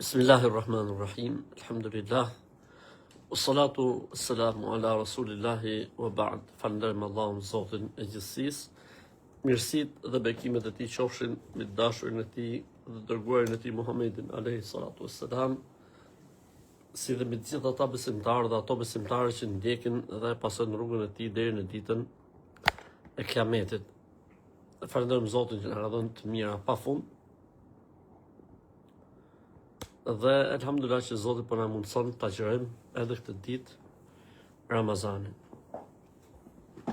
Bismillahirrahmanirrahim. Alhamdulillah. Wassalatu wassalamu ala rasulillahi wa ba'd. Falënderojmë Allahun Zotin e gjithësisë. Mirësitë dhe bekimet e tij qofshin me dashurin e tij dhe dërguarin e tij Muhammedin alayhi salatu wassalam, si dhe me të gjithë ata besimtarë dhe ato besimtarë që ndjekin dhe pasojnë rrugën e tij deri në ditën e Kiametit. Falënderojmë Zotin që na ka dhënë të mira pafund. Dhe elhamdulillah që Zoti po na mundson ta qërojmë edhe këtë ditë Ramazanit.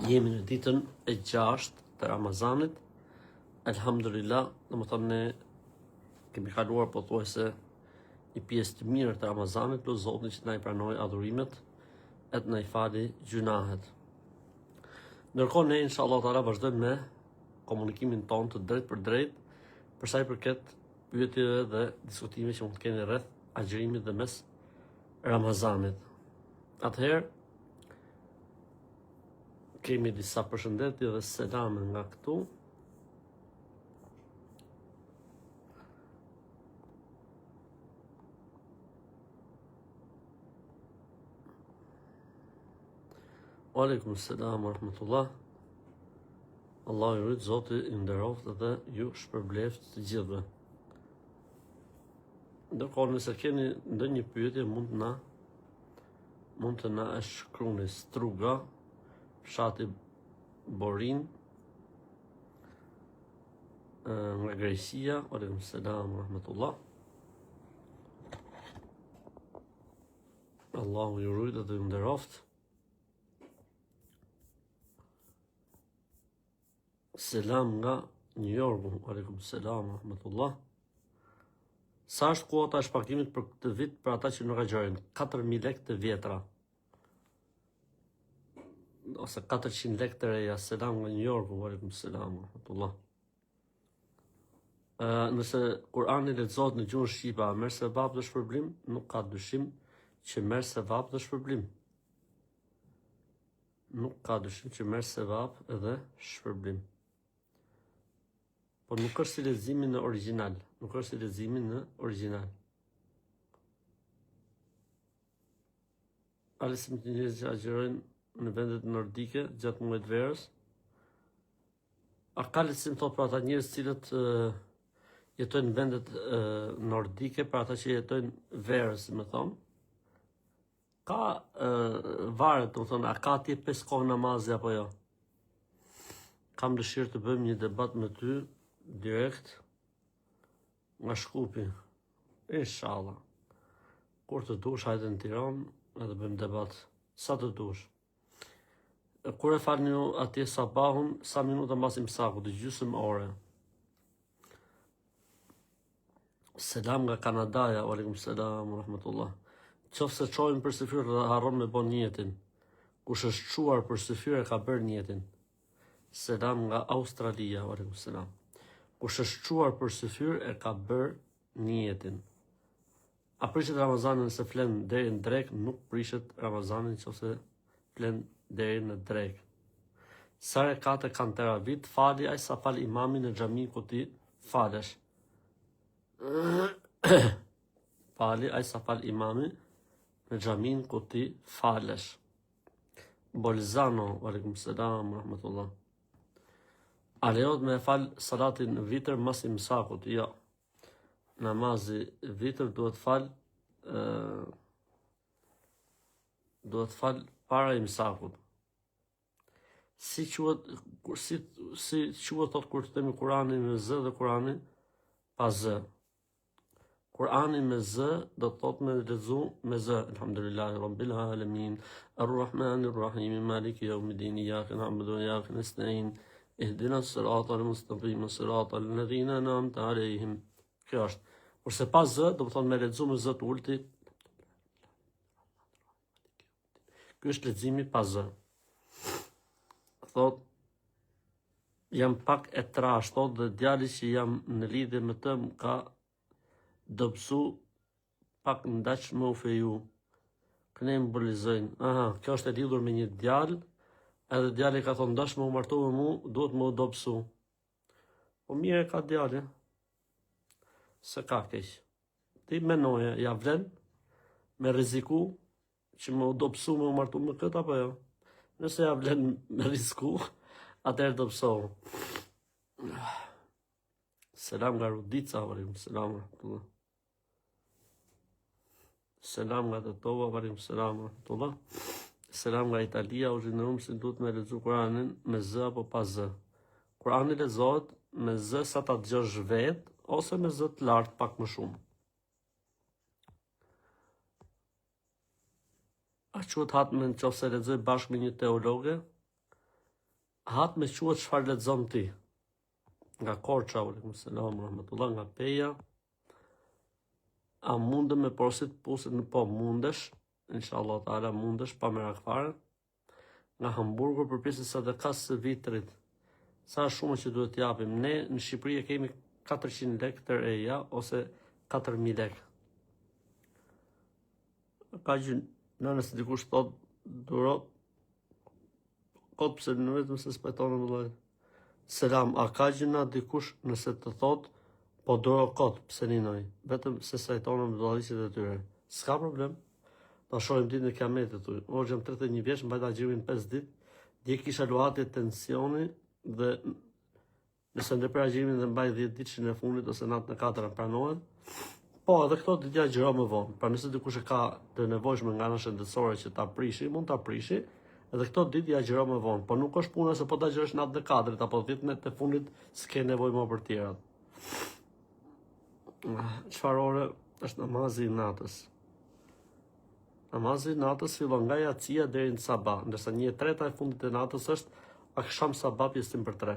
Jemi në ditën e 6 të Ramazanit. Elhamdulillah, domethënë ne kemi kaluar pothuajse një pjesë të mirë të Ramazanit, lutë Zotin që na i pranojë adhurimet e të na i fali gjunahet. Ndërkohë ne inshallah taala vazhdojmë me komunikimin ton të drejt për drejt për sa i përket pyetjeve dhe diskutime që mund të keni rreth agjërimit dhe mes Ramazanit. Atëherë kemi disa përshëndetje dhe selame nga këtu. Wa alaikum salam wa rahmatullah. Allah ju rrit, Zoti i nderoft dhe ju shpërbleft të gjithëve. Ndërkohë nëse keni ndonjë pyetje mund të na e shkruani Struga, fshati Borin, nga Greqia. Aleikum selam rahmatullah. Allahu ju rujt dhe ju nderoft. Selam nga New Yorku. Aleikum selam rahmatullah. Sa është kuota e shpakimit për këtë vit për ata që nuk agjërojnë? 4.000 lekë të vjetra. Ose 400 lekë të reja. Selam nga New Yorku. Aleikum selam. Nëse Kurani lexohet në gjuhën shqipe, a merr sevap dhe shpërblim? Nuk ka dyshim që merr sevap dhe shpërblim. Nuk ka dyshim që merr sevap dhe shpërblim. Po nuk është si leximi në origjinal. Nuk është si leximi në origjinal. Alisim të njerëz që agjërojnë në vendet nordike gjatë muajit verës. A ka lehtësim thot për ata njerëz cilët jetojnë në vendet nordike, për ata që jetojnë verës, më thonë? Ka varet, do të thonë, a ka atje 5 kohë namazi apo jo? Kam dëshirë të bëjmë një debat me ty direkt nga Shkupi. Inshallah. Kur të dush, hajde në Tiranë, edhe bëjmë debat. Sa të dush. Kur e falni ju atje sabahun, sa minuta mbas imsakut, gjysmë ore. Selam nga Kanadaja. Aleikum selam rahmatullah. Qofse çojmë për syfyr dhe harron me bon niyetin. Kush është çuar për syfyr e ka bërë niyetin. Selam nga Australia. Aleikum selam. Kush është çuar për syfyr e ka bërë niyetin. A prishet Ramazanin nëse flen deri në drek? Nuk prishet Ramazanin nëse flen deri në drek. Sa rekate kanë teravit, fali aj sa fal imami në xhamin ku ti falesh. Fali aj sa fal imami në xhamin ku ti falesh. Bolzano, aleikum selam rahmatullah. A lejohet me fal salatin vitër mas imsakut? Jo. Namazi vitër duhet fal para imsakut. Si quhet thot kur të themi Kurani me z dhe Kurani pa z. Kurani me z do të thot me lexu me z. Alhamdulillahi rabbil alamin, arrahmanir rahim, maliki yawmiddin, iyyaka na'budu wa iyyaka nasta'in. Ihdina s-sirata al-mustaqim, s-sirata alladhina an'amta alayhim. Kjo është. Kurse pas z, do të thonë me lexu me z të ulti. Ky është leximi pas z. Thot jam pak e trash, thot, dhe djali që jam në lidhje me të më ka dobësu pak ndaç më u feju. Këne më bolizojnë. Aha, kjo është e lidhur me një djalë. Edhe djali ka thonë, dash më u martu me mu, duhet më u dobësu. Po mire ka djali. Se ka keq. Ti menoje, ja vlen me rreziku që më do pësu me u martu me këtë apo jo? Nëse ja vlen me risku, atëherë do pësohu. Selam nga Rudica, varim, selam rahmatullah. Selam nga Tetova, varim, selam rahmatullah. Selam nga Italia, u zhinërum si duhet me lexu Kur'anin me zë apo pa zë. Kur'ani lexohet me zë sa ta dëgjosh vet, ose me zë të lartë pak më shumë. A quhet hatme në qoftë se lexoj bashkë me një teologe? Hatme quhet çfarë lexon ti. Nga Korça, aleikum selam rahmatullah, nga Peja. A mundem me porosit pusit në po mundesh, inshallah taala mundesh pa merak fare. Nga Hamburgur përpises sadakas së vitrit. Sa shumë që duhet t'japim? Ne në Shqipëri e kemi 400 lek të reja ose 4000 lek. Ka gjë nëse dikush thot duro kot pse në vetëm se spajtonë vëllai. Selam, a ka gjëna dikush nëse të thot po duro kot pse ninoj, vetëm se sajtonën vëllaisit e tyre. S'ka problem. Ta shohim ditën e Kiametit tu. Unë jam 31 vjeç, mbajta xhimin 5 ditë. Dje kisha luati tensioni dhe nëse ndërprer agjimin dhe mbaj 10 ditëshin e fundit ose natën e 4 pranohet. Po, edhe këto ditë ja gjëra më vonë. Pra nëse dikush e ka të nevojshme nga ana shëndetësore që ta prishi, mund ta prishi. Edhe këto ditë ja gjëra më vonë. Po nuk është puna se po ta gjërosh natën e 4 apo 10 net e fundit s'ke nevojë më për tjerat. Çfarë ore është namazi i natës? Namazi i natës fillon nga jacia deri në sabah, ndërsa 1/3 e fundit të natës është aksham sabah pjesën për 3.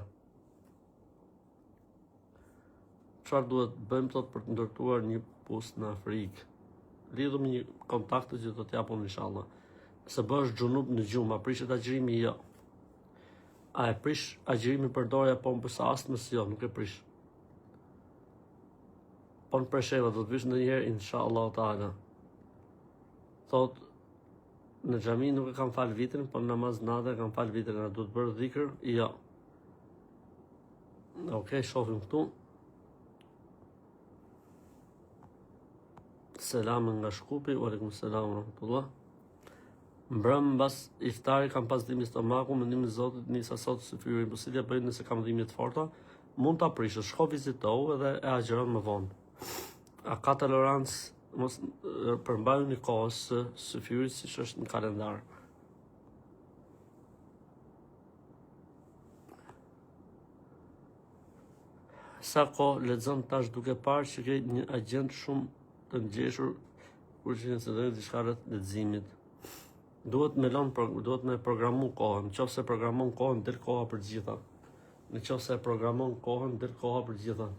Çfarë duhet bëjmë tot për të ndërtuar një pus në Afrikë? Lidhur me një kontakt që do t'japun inshallah. Se bësh xhunub në gjumë, a prishet agjërimi? Jo. A e prish agjërimi për dorë apo për sa astmës? Jo, nuk e prish. Po në presheva do të vish ndonjëherë inshallah taala. Thot në xhami nuk e kam fal vitrin, po në namaz natë kam fal vitrin, a duhet bërë dhikr? Jo. Okej, shohim këtu. Selam nga Shkupi, u aleikum selam rahmatullah. Mbrëm mbas iftari kam pas dhimbje stomaku, mendimin e Zotit nisa sot syfyrin, po si t'ja bëj nëse kam dhimbje të forta? Mund ta prishësh, shko vizitohu edhe e agjeron më vonë. A ka tolerancë mos përmbajnë një kohës së syfyrit siç është në kalendar. Sa kohë lexon tash duke parë që ke një agent shumë të ngjeshur kur që nëse dhe diçka rreth leximit. Duhet me programu kohën. Nëse programon kohën, del koha për gjitha. Nëse programon kohën, del koha për gjitha.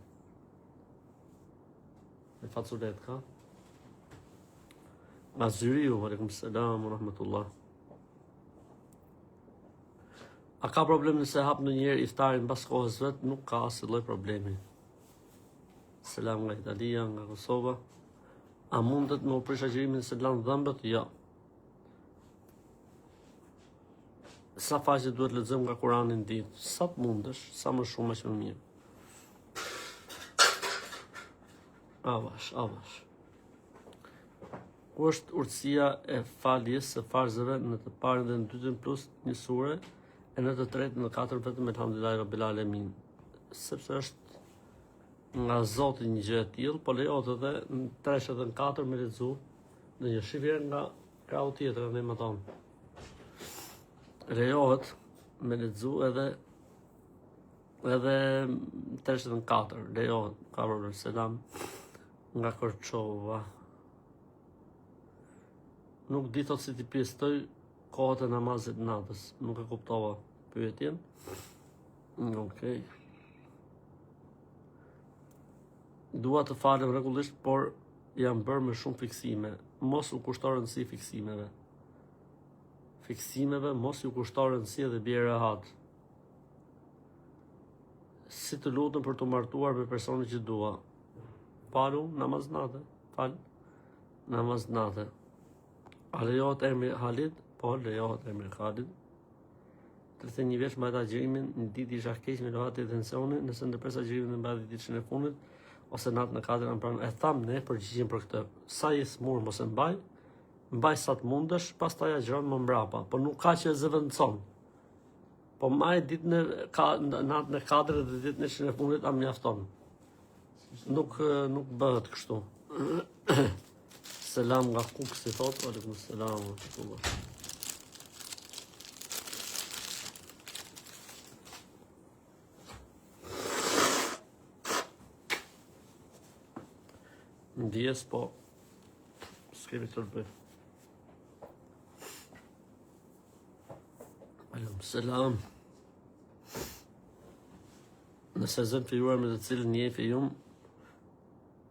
Me faculet ka? Nga Zyriu, aleikum selam, rahmatullah. A ka problem nëse hap në njerë iftarin pas kohës vetë? Nuk ka asë lloj problemi. Selam nga Italia, nga Kosova. A mundet me u prish agjërimin se lan dhëmbët? Jo. Sa faqe duhet lexojmë nga Kurani në ditë? Sa të mundesh, sa më shumë aq më mirë. Avash. Ku është urtësia e faljes së farzëve në të parën dhe në dytën plus një sure, e në të tretën dhe në katërt vetëm elhamdulillahi rabbil alamin? Sepse është nga Zoti një gjë e tillë, po lejohet edhe në 3 dhe në 4 me lexu në një shifje nga krau tjetër në më tonë. Lejohet me lexu edhe 3 dhe në 4, lejohet, ka problem. Selam nga Korçova. Nuk di thot si ti pjestoj kohët e namazit natës. Nuk e kuptova pyetjen. Okej. Dua të falem rregullisht, por jam bërë me shumë fiksime. Mos u kushto rëndësi fiksimeve. Mos ju kushto rëndësi dhe bie rehat. Si të lutem për të martuar me personin që dua? Falu namaz natë. Namaz natë. A lejohet emri Halid? Po, lejohet emri Halid. 31 vjeç mbajta agjërimin, në ditë isha keq me lohat e tensioni, nëse ndërpres agjërimin në mbajtje ditën e fundit, ose natën e 4 pranë. E tham ne përgjigjem për këtë. Sa je smur mos e mbaj sa të mundesh, pastaj agjëron më mbrapa, po nuk ka që zëvendëson. Po maj ditën natën e 4 dhe ditën e 100 e fundit a mjafton. Nuk bëhet kështu. Selam nga Kuk si thot, aleikum selam. Ndjes, po s'kemi të bëj. Aleikum selam. Nëse zënë fijuar me të cilën një fejum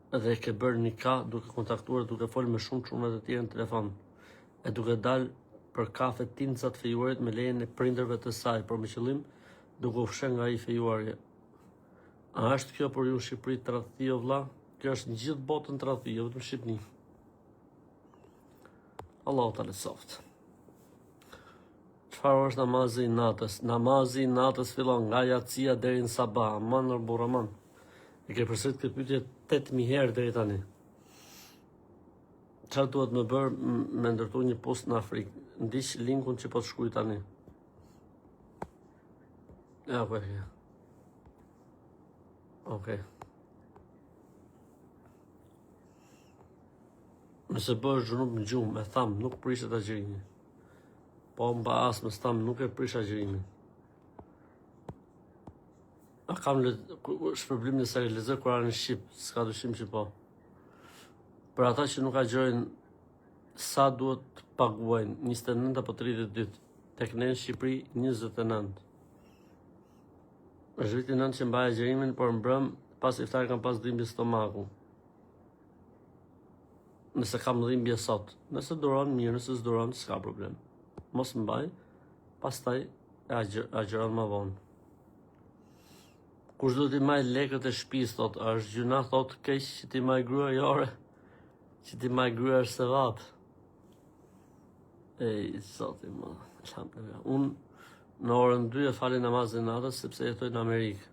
dhe ke bërë një ka duke kontaktuar, duke folë me shumë çuna të tjerë në telefon, e duke dalë për kafe tincat fejuarit me lejen e prindërve të saj, por me qëllim duke u fshë nga ai fejuari. A është kjo për ju në Shqipëri tradhti o vlla? Kjo është në gjithë botën tradhti, jo vetëm në Shqipëri. Allahu ta lesoft. Çfarë është namazi i natës? Namazi i natës fillon nga yatsia deri në sabah. Aman burraman. E ke përsërit këtë pyetje 8000 herë deri tani. Çfarë duhet më bërë me ndërtu një post në Afrikë? Ndiq linkun që po të shkruaj tani. Ja, po e. Okej. Nëse bësh gjunub në gjumë, e tham, nuk prishet agjërimi. Po mba asë më stam, nuk e prish agjërimin. A kam shpërblim nëse lexoj Kur'anin shqip, s'ka dyshim që po. Për ata që nuk agjërojnë, sa duhet të paguajnë? 29 apo 30 ditë. Tek ne në Shqipëri 29. Është viti 9 që mbaj agjërimin, por mbrëm pas iftar kam pas dhimbje stomaku. Nëse kam dhimbje sot, nëse duron mirë, nëse s'duron s'ka problem. Mos mbaj, pastaj agjëron më vonë. Kush do t'i maj lekët e shtëpisë, thot, është gjuna, thot, keq që t'i maj grua jore, që t'i maj grua është se vapë. Ej, zoti më, alhamdulillah. Unë në orën 2 e fali namazin natës, sepse jetoj në Amerikë.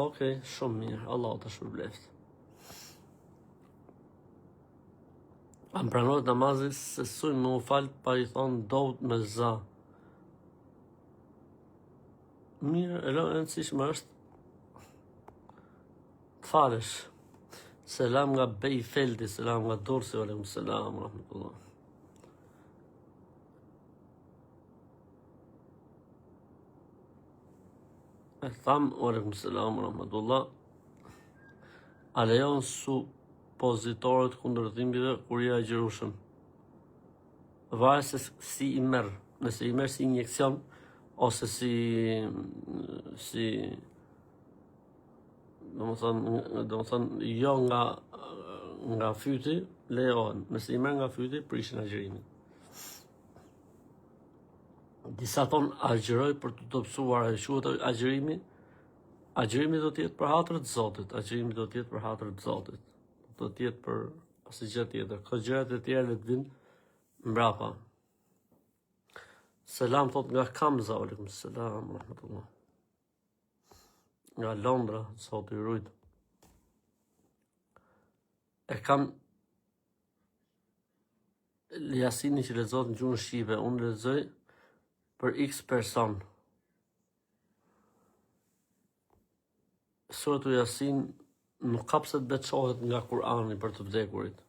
Okej, shumë mirë, Allah të shpërbleft. A më pranohet namazit se sujnë më u falë pa i thonë dovët me za. Mirë, e rëndësishme është të falesh. Selam nga Bejfeldi, selam nga Dorsi, aleikum selam, rahmetullah. E tham, aleikum selam, rahmetullah. A lejon supozitorët kundër dhimbjeve kur i agjërushëm? Varet se si i merr. Nëse i merr si injekcion ose si domethënë jo nga fyti, lejohen. Nëse i merr nga fyti, prishin agjërimin. Disa thonë agjëroj për të dobësuar, e quhet agjërimi. Agjërimi do të jetë për hatër të Zotit. Agjërimi do të jetë për hatër të Zotit. Do të jetë për asnjë gjë tjetër. Këto gjërat e tjera le të vinë mbrapa. Selam thot nga Kamza, aleikum selam, rahmetullah. Nga Londra, sot i rujt. E kam Jasinin që lexohet në gjuhën shqipe, unë lexoj për X person. Suratu Yasin nuk ka pse të veçohet nga Kur'ani për të vdekurit.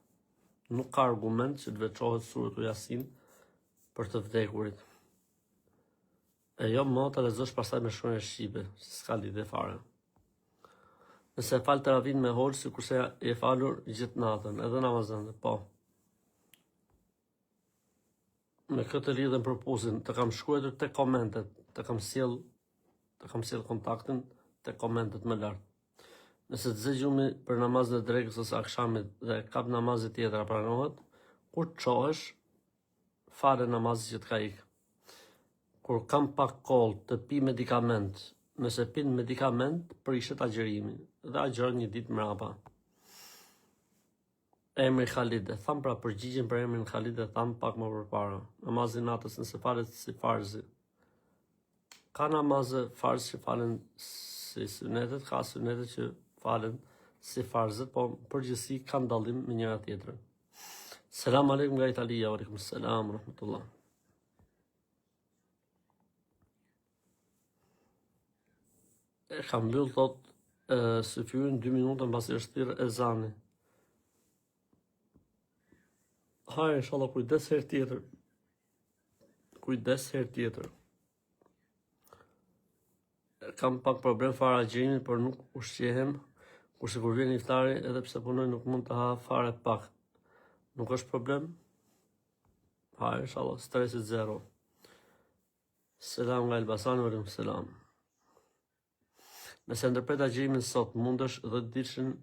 Nuk ka argument që të veçohet Suratu Yasin për të vdekurit. E jo më të lexosh pastaj me shkronjë shqipe, s'ka lidhje fare. Nëse e fal Taravin me hol, sikurse e falur gjithë natën, edhe namazën, po. Me këtë lidhen propozin, të kam shkruar te komentet, të kam sjell kontaktin te komentet më lart. Nëse të zgjumi për namazin e drekës ose akşamit dhe kap namazit tjetër pranohet, kur të çohesh, fare namazin që të ka ikë. Kur kam pak koll të pi medikament, nëse pin medikament, prishet agjërimi dhe agjëron një ditë mrapa. Emri Khalid, e tham pra përgjigjen për emrin Khalid e tham pak më përpara. Namazin natës nëse falet si farzi. Ka namazë farz që falen si sunetet, ka sunetet që falen si farzët, po përgjithësi kanë dallim me njëra tjetrën. Selam aleikum nga Italia, aleikum selam, rahmatullah. E kam mbyll thot së fyrin 2 minuta mbasi është thirrë ezani. Hajde, inshallah, kujdes herë tjetër. Kujdes herë tjetër. Kam pak problem fare agjërimin, por nuk ushqehem, kurse kur vjen iftari, edhe pse punoj nuk mund të ha fare pak. Nuk është problem? Hajde, inshallah, stresit zero. Selam nga Elbasani, aleikum selam. Nëse ndërpret agjërimin sot, mundesh 10 ditëshin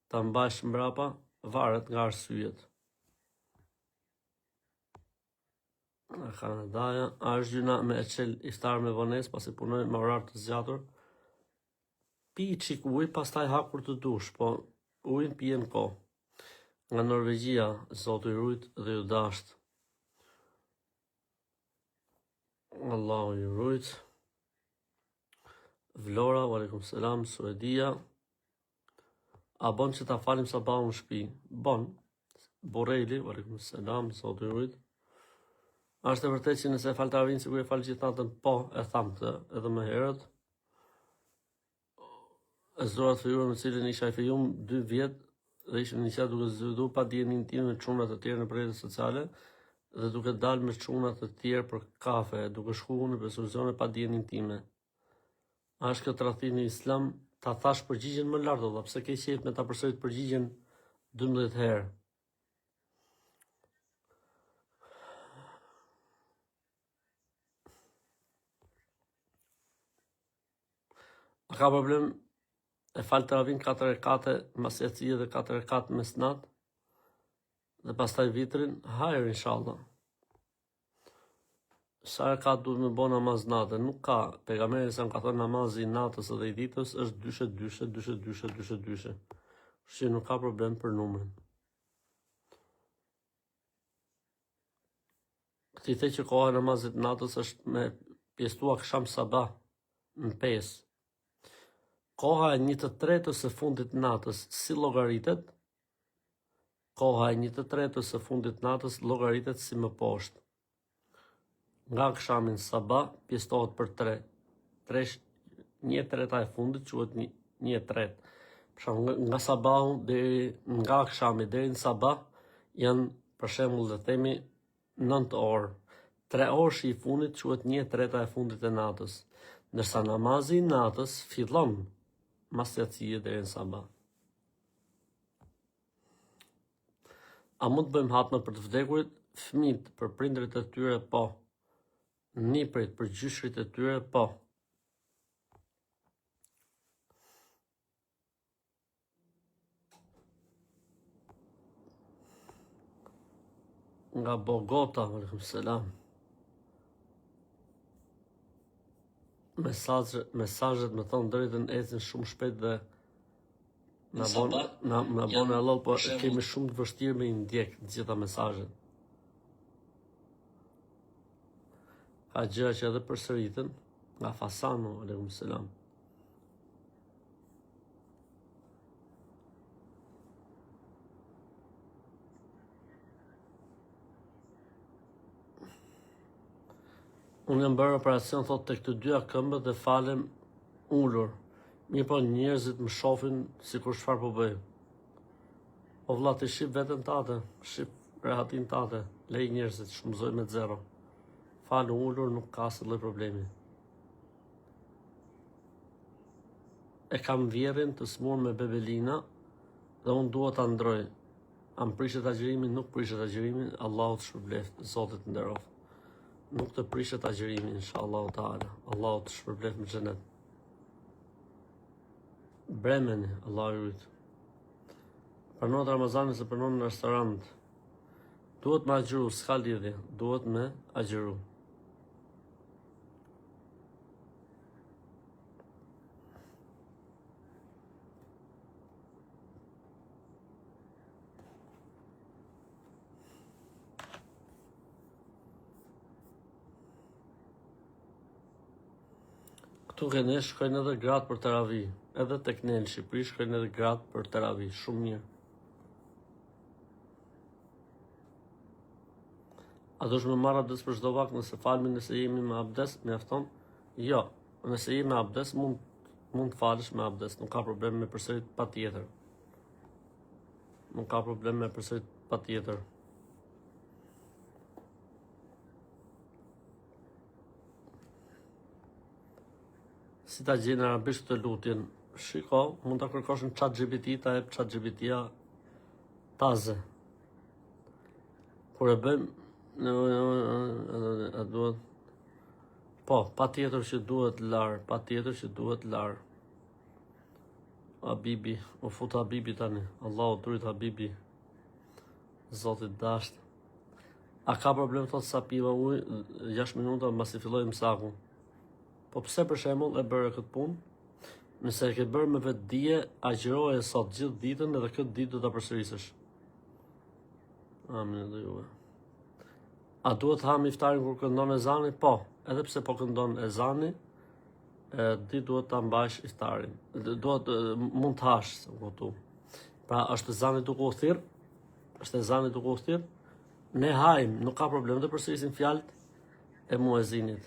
ta mbash mbrapa, varet nga arsyet. Kanadaja, a është gjyna me e qel iftar me vones pasi punoj me orar të zgjatur? Pi qik uj, pastaj hakur të dush, po ujnë pijen ko. Nga Norvegjia, zotu i rujt dhe ju dasht. Allahu i rujt. Vlora, aleikum selam, Suedia. A bon që ta falim sabahun në shtëpi? Bon. Borreli, aleikum selam, zotu i rujt. A është e vërtet që nëse e fal taravin sikur e fal gjithë natën? Po, e tham këtë edhe më herët. E zorat fejuar me cilën isha i fejum 2 vjet dhe ishim iniciat duke zëvidu pa dijenin tim me çunat të tjerë në rrjetet sociale dhe duke dalë me çunat të tjerë për kafe, duke shkuar në ekskursione pa dijenin time. A është këtë tradhti në Islam? Ta thash përgjigjen më lart, valla, pse ke qejf me ta përsërit përgjigjen 12 herë? A ka problem e fal taravin 4 rekate mbas jacie dhe 4 rekate mesnat dhe pastaj vitrin? Hajër, inshallah. Sa rekat duhet me bo namaz natë? Nuk ka. Pejgamberi sa më ka thënë namazi i natës dhe i ditës është dyshe. Që nuk ka problem për numrin. Ti the që koha e namazit natës është me pjestua ksham sabah në 5. Koha e 1/3 së fundit natës si llogaritet? Koha e 1/3 së fundit natës llogaritet si më poshtë. Nga kshamin sabah pjestohet për 3. 1/3 e fundit quhet 1/3. Për shembull, nga sabahu deri nga kshami deri në sabah janë për shembull le themi 9 orë. 3 orë i fundit quhet 1/3 e fundit e natës, ndërsa namazi i natës fillon mas jacie deri në sabah. A mund të bëjmë hatme për të vdekurit? Fëmijët për prindërit e tyre po. Niprit për gjyshrit e tyre po. Nga Bogota, aleikum selam. Mesazhet me thonë drejtën ecin shumë shpejt dhe na bon e Allah, po kemi shumë të vështirë me i ndjek të gjitha mesazhet. Ka gjëra që edhe përsëritën, nga Fasano, aleikum selam. Unë jam bërë operacion, thot, të këtë dyja këmbët dhe falem ullur. Mirë po njerëzit më shofin si kur çfarë po bëj. O vlla, të shqip vetën tate, shqip rehatin tate, lej njerëzit, shumëzoj me 0. Falë ullur nuk ka asë lloj problemi. E kam vjerin të smur me bebelina dhe unë dua ta ndroj. Am prishet agjërimin, nuk prishet agjërimin, Allahu të shpërbleft, Zotit nderoft. Nuk të prishet agjërimin, inshallah taala. Allahu të shpërbleft në xhenet. Bremeni, Allahu ju rrit. Pranon Ramazanin se pranon në restorant. Duhet me agjëru, s'ka lidhje, duhet me agjëru. Këtu ke ne shkojnë edhe gratë për teravi. edhe tek ne në Shqipëri shkojnë edhe gratë për terapi, shumë mirë. A dush me marrë abdes për çdo vakt nëse falmi nëse jemi me abdes, mjafton? Jo, nëse jemi me abdes mund të falësh me abdes, nuk ka problem me përsërit patjetër. Nuk ka problem me përsërit patjetër. Si ta gjenë arabisht të lutjen? Shiko, mund ta kërkosh në ChatGPT, ta jep ChatGPT-a taze. Kur e bëjmë a duhet po, patjetër që duhet lar, patjetër që duhet lar. Habibi, u fut Habibi tani. Allahu turit Habibi. Zoti dasht. A ka problem thot sa piva ujë 6 minuta mbasi filloi msaku? Po pse për shembull e bëre këtë punë? Nëse e ke bërë me vetë dije, agjëroje sot gjithë ditën edhe këtë ditë do ta përsërisësh. Amin edhe juve. A duhet ham iftarin kur këndon ezani? Po, edhe pse po këndon ezani, ti duhet ta mbash iftarin. Mund të hash, kuptu. Pra është ezani duke u thirr, është ezani duke u thirr, ne hajm, nuk ka problem të përsërisim fjalët e muezinit.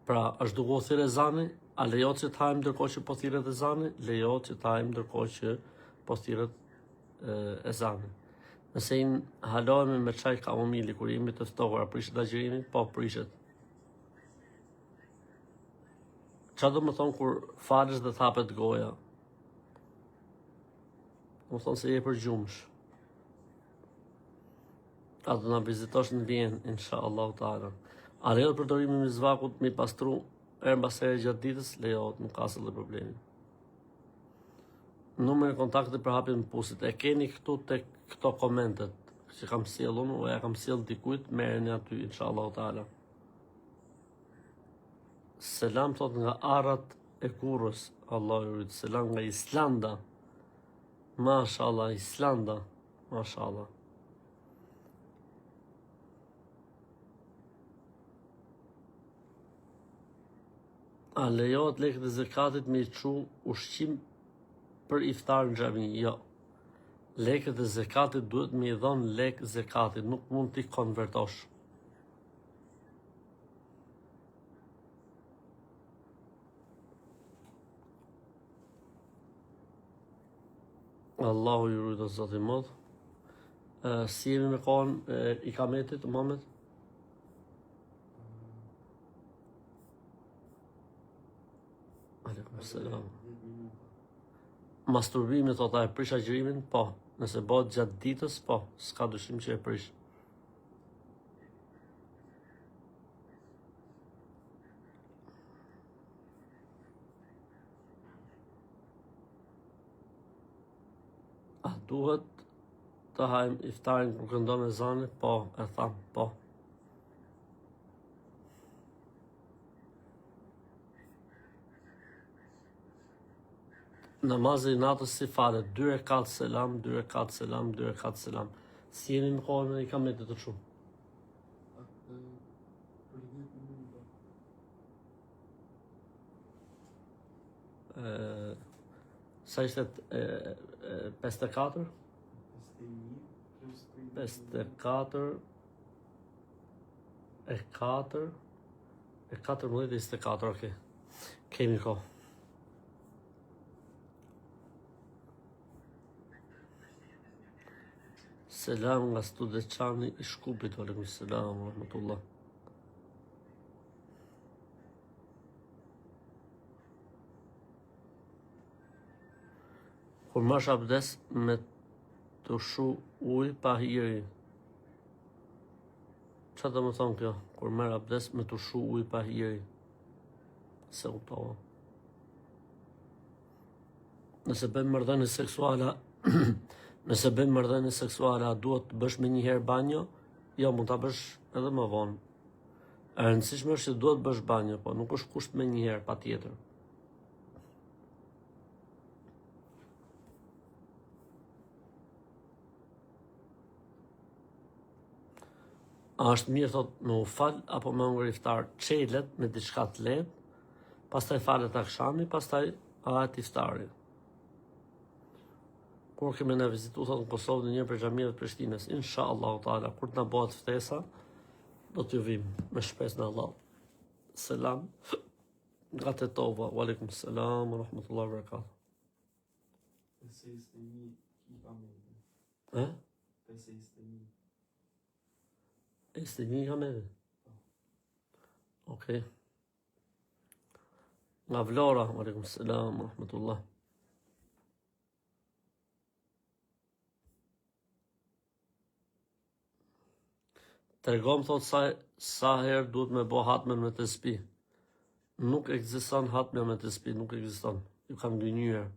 Pra, është duke u thirr ezani, a lejohet që të hajmë ndërkohë që po thirret ezani? Lejohet që të hajmë ndërkohë që po thirret ezani. Nëse i halohemi me çaj kamomili kur jemi të ftohur, a prishet agjërimin? Po, prishet. Çfarë do të thonë kur falesh dhe të hapet goja? Do të thonë se je për gjumsh. A do na vizitosh në Vjenë, inshallah taala. A lejohet përdorimi i mizvakut me pastru herë mbas here gjatë ditës? Lejohet, nuk ka asnjë problem. Numër e kontaktit për hapjen e pusit. E keni këtu tek këto komentet që kam sjellë unë, o ja kam sjellë dikujt, merreni aty inshallah taala. Selam thot nga Arrat e Kurrës. Allah ju rrit. Selam nga Islanda. Mashallah, Islanda. Mashallah. A lejohet lekët e zakatit me i çu ushqim për iftar në xhami? Jo. Lekët e zakatit duhet me i dhon lek zakatit, nuk mund t'i konvertosh. Allahu ju rujtë zoti mod. Si jemi me kohën i kametit, Muhammed? Aleikum selam. Masturbimi thot a e prish agjërimin? Po. Nëse bëhet gjatë ditës, po, s'ka dyshim që e prish. A duhet të hajmë iftarin kur këndon ezani? Po, e tham, po. Namazi i natës si falet? 2 rekat selam, 2 rekat selam, 2 rekat selam. Si jemi në kohën e kametit të shumë? Sa ishte 54? 54 e 4 e 14 e 24, okay. Kemi kohë. Selam nga Studeçani i Shkupit, aleikum selam wa rahmatullah. Kur marrësh abdes me të shu ujë pa hiri. Çfarë do të thonë kjo? Kur merr abdes me të shu ujë pa hiri. Se kuptova. Nëse bën marrëdhënie seksuale, nëse bën marrëdhënie seksuale, a duhet të bësh më një herë banjo? Jo, mund ta bësh edhe më vonë. E rëndësishme është që duhet të bësh banjo, po nuk është kusht më një herë, patjetër. A është mirë thot me u fal apo me hungër iftar çelet me diçka të lehtë, pastaj falet akşami, pastaj ahet iftari. Kur kemi në vizitu thot në Kosovë në një për xhamive të Prishtinës, inshallah taala, kur të na bëhet ftesa, do t'ju vim me shpresën e Allahut. Selam nga Tetova. Wa alaikum selam wa rahmatullahi wa barakatuh. Estemi Hamedi. Okej. Nga Vlora, wa alaikum selam wa rahmatullah. Tregom thot sa herë duhet me bo hatmen me të spi. Nuk ekziston hatmen me të spi, nuk ekziston. Ju kam gënjyer.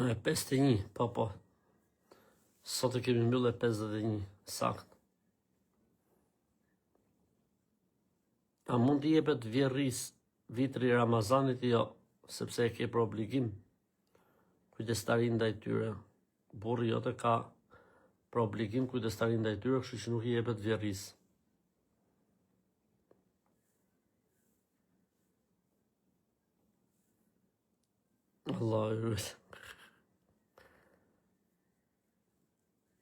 E 51, po. Sot e kemi mbyllë e 51, sakt. A mund t'i jepet vjerris vitri i Ramazanit? Jo, sepse e ke për obligim kujdestarin ndaj tyre. Burri jote ka për obligim kujdestarin ndaj tyre, kështu që nuk i jepet vjerris. Allah i rrit.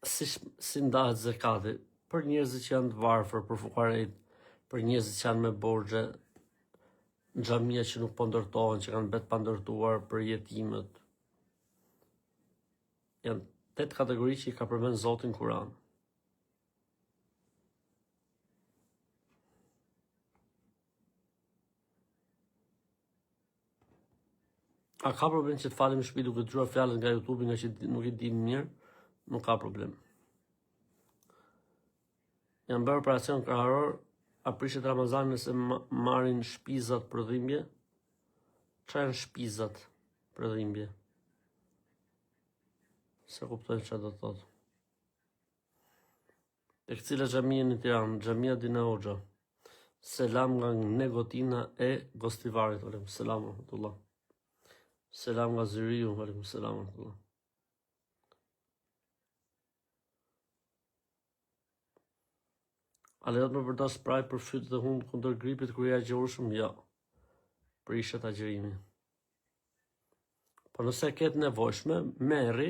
Si ndahet zekati? Për njerëzit që janë të varfër, për fukarejt, për njerëzit që janë me borxhe, xhamia që nuk po ndërtohen, që kanë betë pa ndërtuar, për jetimet. Janë 8 kategori që i ka përmend Zoti në Kur'an. A ka problem që të falim në shtëpi duke dëgjuar fjalët nga YouTube nga që nuk i dim mirë? Nuk ka problem. Janë bërë operacion krahëror, a prishet Ramazani nëse marrin shpizat për dhimbje? Çfarë janë shpizat për dhimbje? Se kuptojnë çfarë do të thotë. Tek cila xhamia në Tiranë? Xhamia Dina Hoxha. Selam nga Negotina e Gostivarit. Aleikum selam wa rahmatullah. Selam nga Zyriu. Aleikum selam wa rahmatullah. A lejohet me përdos spray për fytyrë të hundë kundër gripit kur ja gjorushëm? Jo. Prishet agjërimi. Po nëse ket nevojshme, merri,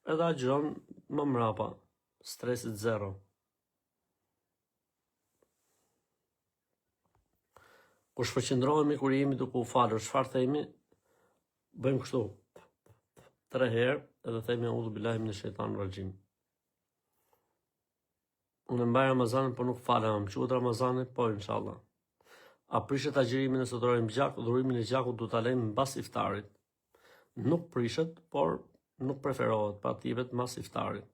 edhe agjon më mrapa. Stresit zero. Kur shpërqendrohemi kur jemi duke u falur, çfarë themi? Bëjmë kështu 3 herë edhe themi Audhu billahi minash shaitanir rajim. Unë mbaj Ramazanin, po nuk falem, më quhet Ramazani, po inshallah. A prishet agjërimi nëse dhurojmë gjak? Dhurimin e gjakut du ta lejmë mbas iftarit. Nuk prishet, por nuk preferohet, pra t'i jepet mbas iftarit.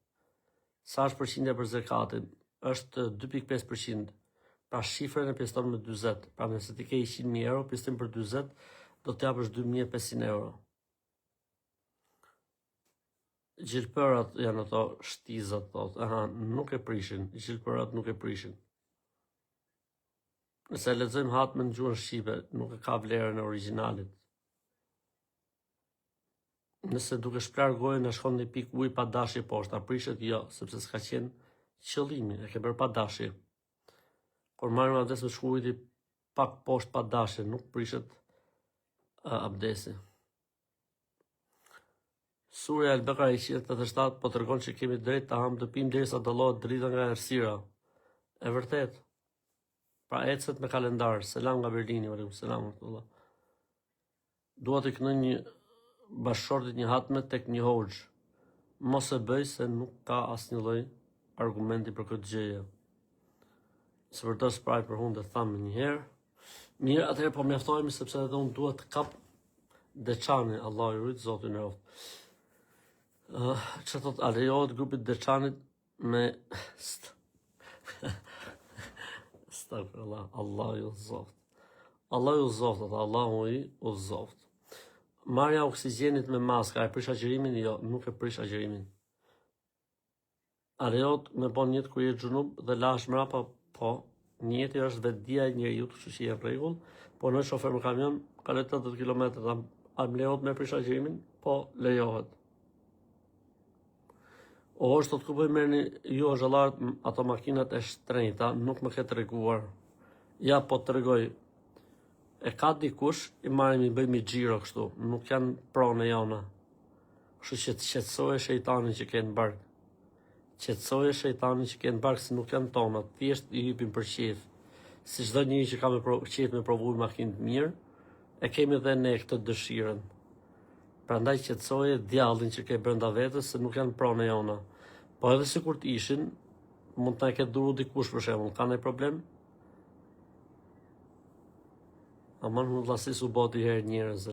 Sa është përqindja për zekatin? Është 2.5%. Pra shifrën e pjeston me 40. Pra nëse ti ke 100.000 euro, pjestim për 40, do t'japësh 2.500 euro. Gjilpërat janë ato shtizat, thot. Aha, nuk e prishin. Gjilpërat nuk e prishin. Nëse lexojmë hatmen në gjuhën shqipe, nuk e ka vlerën e originalit. Nëse duke shplar gojën e shkon një pik ujë pa dashje poshtë, a prishet? Jo, sepse s'ka qenë qëllimi, e ke bërë pa dashje. Kur marrim abdes me shkujti pak poshtë pa dashje, nuk prishet abdesi. Surja Al-Bekara 187 po tregon që kemi drejt të ham të pim derisa dallohet drita nga errësira. E vërtet. Pra ecet me kalendar. Selam nga Berlini, aleikum selam Allah. Dua të kënoj një bashkëshortit një hatme tek një hoxh. Mos e bëj se nuk ka asnjë lloj argumenti për këtë gjëje. Se vërtet spraj për hundë thamë një herë. Mirë, atëherë po mjaftohemi sepse edhe unë duhet të kap Deçani, Allah i rrit, Zoti i nderoft. Që thot, a lejohet grupit Deçanit me Astagfirullah, Allah ju zoft. Allah ju zoft, Allahu i u zoft. Marja oksigjenit me maska, e prish agjërimin? Jo, nuk e prish agjërimin. A lejohet me bon jetë kur je xhunub dhe lash mrapa? Po, njëti është vetdia e njeriu, kështu që në rregull, po në shofer me kamion, ka 80 km, a më lejohet me prishagjerimin? Po, lejohet. O është të kupoj merrni ju o zhallarët ato makinat e shtrenjta, nuk më ke treguar. Ja, po të regoj, e ka dikush, i marrim i bëjmë i xhiro kështu, nuk janë pronë jona. Kështu që të qetësoje shejtanin që ke në bark. Qetësoje shejtanin që ke në bark, se nuk janë tona, thjesht i hypin për qejf. Si çdo njeri që ka me qejf me provu makinë të mirë, e kemi edhe ne këtë dëshirën. Prandaj qetësoje djallin që ke brenda vetes, se nuk janë pronë jona. Po edhe sikur të ishin, mund të na ketë duru dikush për shembull, ka ndonjë problem? Aman mund vllasis u boti herë njerëz.